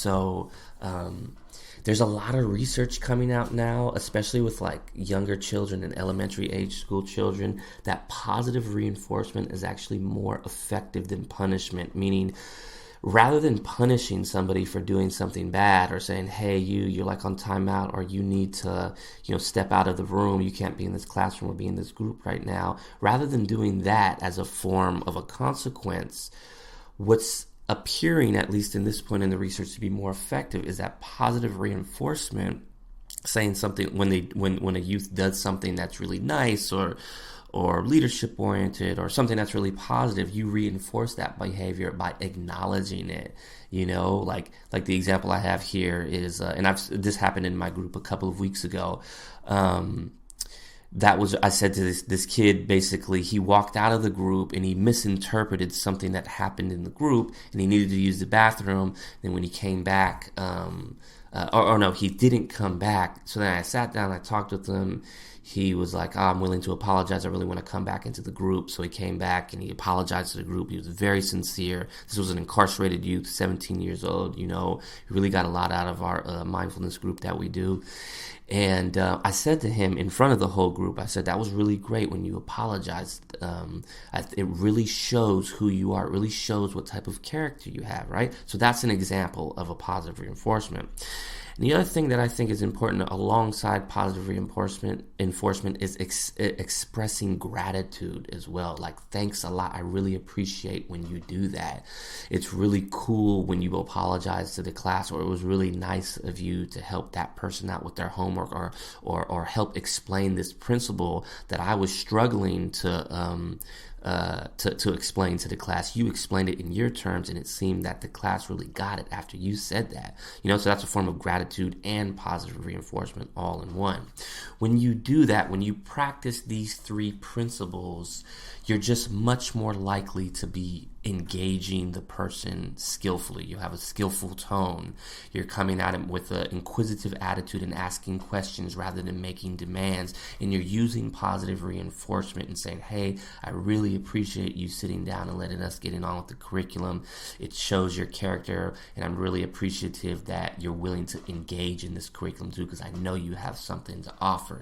So there's a lot of research coming out now, especially with like younger children and elementary age school children, that positive reinforcement is actually more effective than punishment, meaning rather than punishing somebody for doing something bad or saying, hey, you're like on timeout, or you need to, step out of the room, you can't be in this classroom or be in this group right now, rather than doing that as a form of a consequence, what's appearing, at least in this point in the research, to be more effective is that positive reinforcement, saying something when a youth does something that's really nice or leadership oriented or something that's really positive, you reinforce that behavior by acknowledging it. Like the example I have here is, and this happened in my group a couple of weeks ago. I said to this kid, basically, he walked out of the group and he misinterpreted something that happened in the group, and he needed to use the bathroom. Then when he came back, or no, he didn't come back. So then I sat down, I talked with him. He was like, I'm willing to apologize. I really want to come back into the group. So he came back and he apologized to the group. He was very sincere. This was an incarcerated youth, 17 years old. He really got a lot out of our mindfulness group that we do. And I said to him in front of the whole group, I said, that was really great when you apologized. It really shows who you are. It really shows what type of character you have, right? So that's an example of a positive reinforcement. And the other thing that I think is important alongside positive reinforcement is expressing gratitude as well. Like, thanks a lot. I really appreciate when you do that. It's really cool when you apologize to the class, or it was really nice of you to help that person out with their homework, or help explain this principle that I was struggling to explain to the class. You explained it in your terms, and it seemed that the class really got it after you said that. So that's a form of gratitude and positive reinforcement all in one. When you do that, when you practice these three principles, you're just much more likely to be engaging the person skillfully. You have a skillful tone. You're coming at it with an inquisitive attitude and asking questions rather than making demands. And you're using positive reinforcement and saying, hey, I really appreciate you sitting down and letting us get on with the curriculum. It shows your character, and I'm really appreciative that you're willing to engage in this curriculum too, because I know you have something to offer.